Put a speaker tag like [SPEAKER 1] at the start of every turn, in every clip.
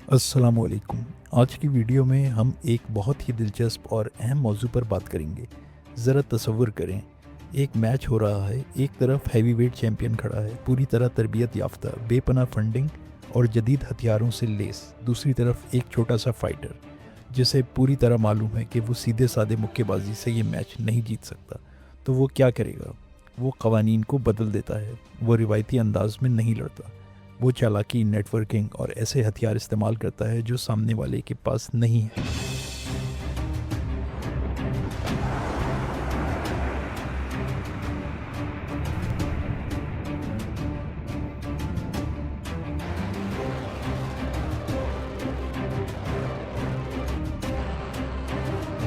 [SPEAKER 1] अस्सलामुअलैकुम। आज की वीडियो में हम एक बहुत ही दिलचस्प और अहम मौजू पर बात करेंगे। ज़रा तसव्वुर करें, एक मैच हो रहा है, एक तरफ हैवीवेट चैंपियन खड़ा है, पूरी तरह तरबियत याफ्ता, बेपनाह फंडिंग और जदीद हथियारों से लेस। दूसरी तरफ एक छोटा सा फाइटर जिसे पूरी तरह मालूम है कि वो सीधे साधे मुक्केबाजी से ये मैच नहीं जीत सकता। तो वो क्या करेगा? वो कवानीन को बदल देता है, वो रिवायती अंदाज में नहीं लड़ता, वो चालाकी, नेटवर्किंग और ऐसे हथियार इस्तेमाल करता है जो सामने वाले के पास नहीं है।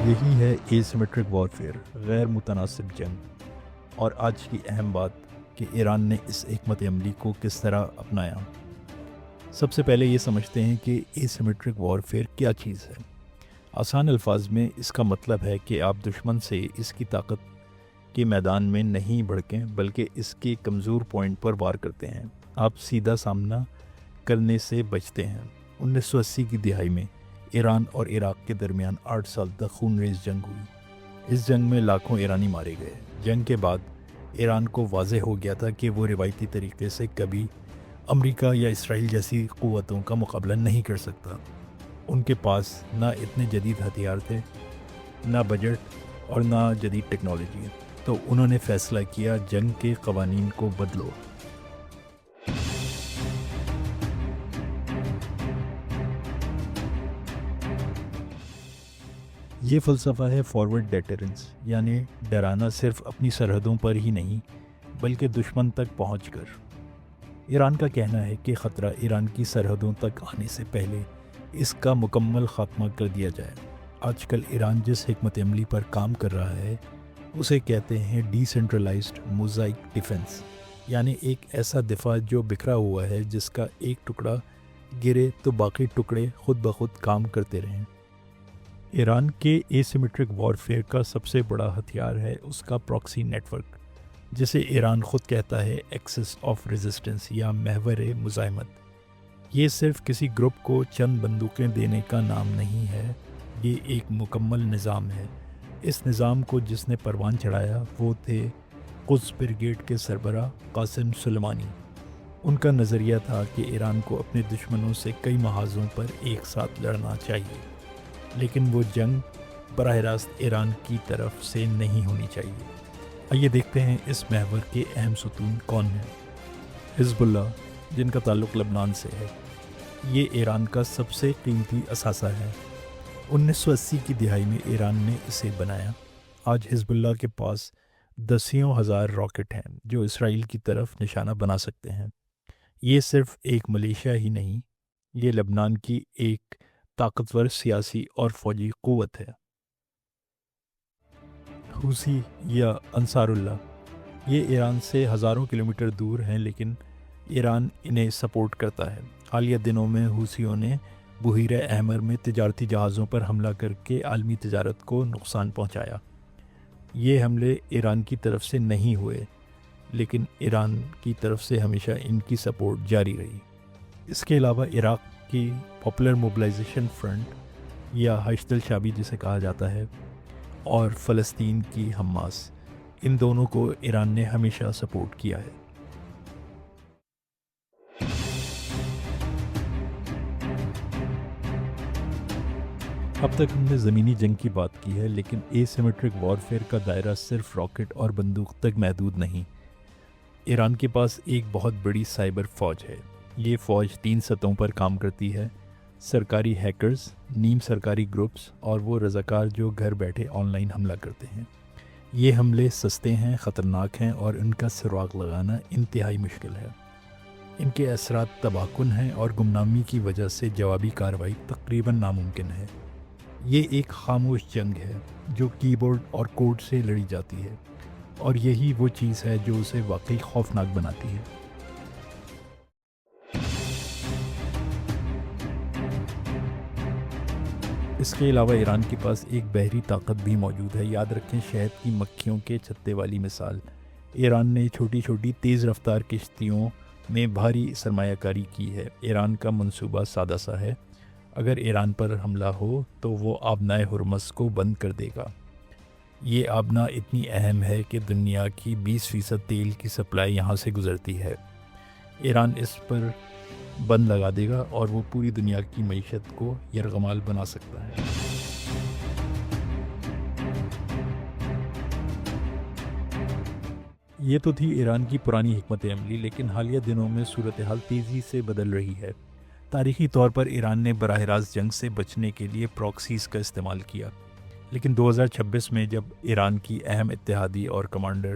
[SPEAKER 1] यही है एसिमेट्रिक वॉरफेयर, गैर मुतनासिब जंग। और आज की अहम बात कि ईरान ने इस हिकमत अमली को किस तरह अपनाया। सबसे पहले ये समझते हैं कि एसिमेट्रिक वॉरफेयर क्या चीज़ है। आसान अल्फाज में इसका मतलब है कि आप दुश्मन से इसकी ताकत के मैदान में नहीं भड़कें, बल्कि इसके कमज़ोर पॉइंट पर वार करते हैं। आप सीधा सामना करने से बचते हैं। 1980 की दिहाई में ईरान और इराक़ के दरमियान 8 साल तक खूनरेज़ जंग हुई। इस जंग में लाखों ईरानी मारे गए। जंग के बाद ईरान को वाज़ेह हो गया था कि वो रिवायती तरीके से कभी अमेरिका या इसराइल जैसी क़ुव्वतों का मुकाबला नहीं कर सकता। उनके पास ना इतने जदीद हथियार थे, ना बजट और ना जदीद टेक्नोलॉजी। तो उन्होंने फ़ैसला किया, जंग के क़वानीन को बदलो। ये फ़लसफ़ा है फॉरवर्ड डेटरेंस, यानी डराना सिर्फ अपनी सरहदों पर ही नहीं बल्कि दुश्मन तक पहुंचकर। ईरान का कहना है कि ख़तरा ईरान की सरहदों तक आने से पहले इसका मुकम्मल ख़ात्मा कर दिया जाए। आजकल ईरान जिस हिकमत अमली पर काम कर रहा है उसे कहते हैं डिसेंट्रलाइज्ड मोज़ाइक डिफेंस, यानी एक ऐसा दिफा जो बिखरा हुआ है, जिसका एक टुकड़ा गिरे तो बाकी टुकड़े खुद ब खुद काम करते रहें। ईरान के एसिमेट्रिक वॉरफेयर का सबसे बड़ा हथियार है उसका प्रॉक्सी नेटवर्क, जिसे ईरान ख़ुद कहता है एक्सिस ऑफ रेजिस्टेंस या महवर मुज़ाहमत। ये सिर्फ किसी ग्रुप को चंद बंदूकें देने का नाम नहीं है, ये एक मुकम्मल निज़ाम है। इस निज़ाम को जिसने परवान चढ़ाया वो थे क़ुद्स ब्रिगेड के सरबराह क़ासिम सुलेमानी। उनका नज़रिया था कि ईरान को अपने दुश्मनों से कई महाज़ों पर एक साथ लड़ना चाहिए, लेकिन वो जंग बराह रास्त ईरान की तरफ से नहीं होनी चाहिए। आइए देखते हैं इस महवर के अहम सुतून कौन हैं। हिज़्बुल्लाह, जिनका ताल्लुक़ लबनान से है, ये ईरान का सबसे कीमती असासा है। 1980 की दिहाई में ईरान ने इसे बनाया। आज हिज़्बुल्लाह के पास दसियों हज़ार रॉकेट हैं जो इसराइल की तरफ निशाना बना सकते हैं। ये सिर्फ एक मलेशिया ही नहीं, ये लबनान की एक ताकतवर सियासी और फ़ौजी क़ुव्वत है। हुसी या अंसारुल्लाह, ये ईरान से हज़ारों किलोमीटर दूर हैं, लेकिन ईरान इन्हें सपोर्ट करता है। हालिया दिनों में हुसियों ने बुहीरा अहमर में तिजारती जहाज़ों पर हमला करके आलमी तिजारत को नुकसान पहुंचाया। ये हमले ईरान की तरफ से नहीं हुए, लेकिन ईरान की तरफ से हमेशा इनकी सपोर्ट जारी रही। इसके अलावा इराक़ की पॉपुलर मोबिलाइजेशन फ्रंट या हश्द अल-शाबी जिसे कहा जाता है, और फ़लस्तीन की हमास, इन दोनों को ईरान ने हमेशा सपोर्ट किया है। अब तक हमने ज़मीनी जंग की बात की है, लेकिन एसिमेट्रिक वॉरफेयर का दायरा सिर्फ रॉकेट और बंदूक तक महदूद नहीं। ईरान के पास एक बहुत बड़ी साइबर फ़ौज है। ये फ़ौज 3 सतहों पर काम करती है: सरकारी हैकर्स, नीम सरकारी ग्रुप्स और वो रज़ाकार जो घर बैठे ऑनलाइन हमला करते हैं। ये हमले सस्ते हैं, ख़तरनाक हैं और इनका सुराग लगाना इंतहाई मुश्किल है। इनके असरात तबाहकुन हैं और गुमनामी की वजह से जवाबी कार्रवाई तकरीबन नामुमकिन है। ये एक खामोश जंग है जो कीबोर्ड और कोड से लड़ी जाती है, और यही वो चीज़ है जो उसे वाकई खौफनाक बनाती है। इसके अलावा ईरान के पास एक बहरी ताकत भी मौजूद है। याद रखें, शहद की मक्खियों के छत्ते वाली मिसाल। ईरान ने छोटी छोटी तेज़ रफ्तार किश्तियों में भारी सरमायाकारी की है। ईरान का मंसूबा सादा सा है, اگر ایران پر حملہ ہو تو وہ آبنائے ہرمز کو بند کر دے گا۔ یہ آبنا اتنی اہم ہے کہ دنیا کی 20% تیل کی سپلائی یہاں سے گزرتی ہے۔ ایران اس پر بند لگا دے گا اور وہ پوری دنیا کی معیشت کو یرغمال بنا سکتا ہے۔ یہ تو تھی ایران کی پرانی حکمت عملی، لیکن حالیہ دنوں میں صورتحال تیزی سے بدل رہی ہے۔ تاریخی طور پر ایران نے براہ راست جنگ سے بچنے کے لیے پراکسیز کا استعمال کیا، لیکن 2026 میں جب ایران کی اہم اتحادی اور کمانڈر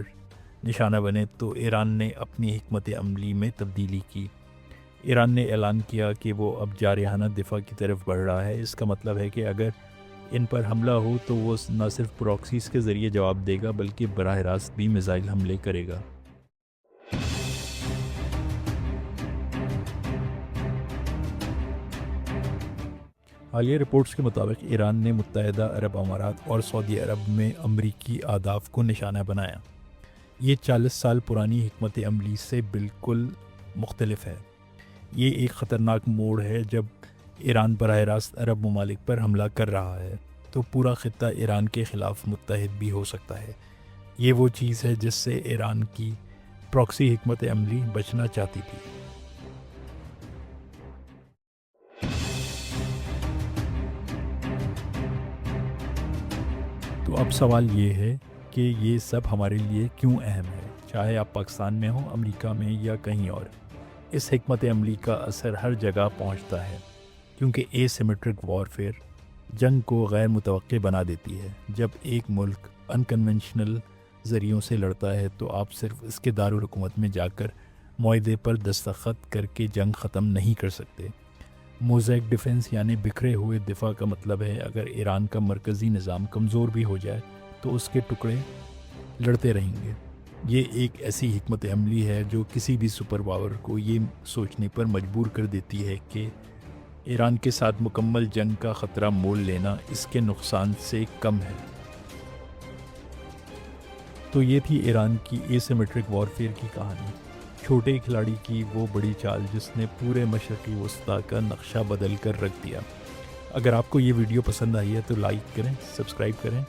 [SPEAKER 1] نشانہ بنے تو ایران نے اپنی حکمت عملی میں تبدیلی کی۔ ایران نے اعلان کیا کہ وہ اب جارحانہ دفاع کی طرف بڑھ رہا ہے۔ اس کا مطلب ہے کہ اگر ان پر حملہ ہو تو وہ نہ صرف پراکسیز کے ذریعے جواب دے گا بلکہ براہ راست بھی میزائل حملے کرے گا۔ حالیہ رپورٹس کے مطابق ایران نے متحدہ عرب امارات اور سعودی عرب میں امریکی اہداف کو نشانہ بنایا۔ یہ 40 سال پرانی حکمت عملی سے بالکل مختلف ہے۔ یہ ایک خطرناک موڑ ہے۔ جب ایران براہ راست عرب ممالک پر حملہ کر رہا ہے تو پورا خطہ ایران کے خلاف متحد بھی ہو سکتا ہے۔ یہ وہ چیز ہے جس سے ایران کی پراکسی حکمت عملی بچنا چاہتی تھی۔ تو اب سوال یہ ہے کہ یہ سب ہمارے لیے کیوں اہم ہے، چاہے آپ پاکستان میں ہوں، امریکہ میں یا کہیں اور۔ اس حکمت عملی کا اثر ہر جگہ پہنچتا ہے، کیونکہ اے سیمیٹرک وارفیئر جنگ کو غیر متوقع بنا دیتی ہے۔ جب ایک ملک انکنونشنل ذریعوں سے لڑتا ہے تو آپ صرف اس کے دارالحکومت میں جا کر معاہدے پر دستخط کر کے جنگ ختم نہیں کر سکتے۔ موزیک ڈیفنس یعنی بکھرے ہوئے دفاع کا مطلب ہے اگر ایران کا مرکزی نظام کمزور بھی ہو جائے تو اس کے ٹکڑے لڑتے رہیں گے۔ یہ ایک ایسی حکمت عملی ہے جو کسی بھی سپر پاور کو یہ سوچنے پر مجبور کر دیتی ہے کہ ایران کے ساتھ مکمل جنگ کا خطرہ مول لینا اس کے نقصان سے کم ہے۔ تو یہ تھی ایران کی اے سیمیٹرک وارفیئر کی کہانی، چھوٹے کھلاڑی کی وہ بڑی چال جس نے پورے مشرقی وسطیٰ کا نقشہ بدل کر رکھ دیا۔ اگر آپ کو یہ ویڈیو پسند آئی ہے تو لائک کریں، سبسکرائب کریں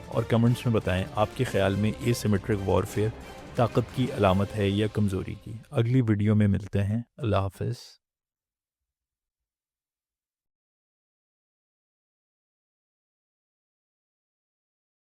[SPEAKER 1] اور کمنٹس میں بتائیں آپ کے خیال میں اے سیمیٹرک وارفیئر طاقت کی علامت ہے یا کمزوری کی۔ اگلی ویڈیو میں ملتے ہیں۔ اللہ حافظ۔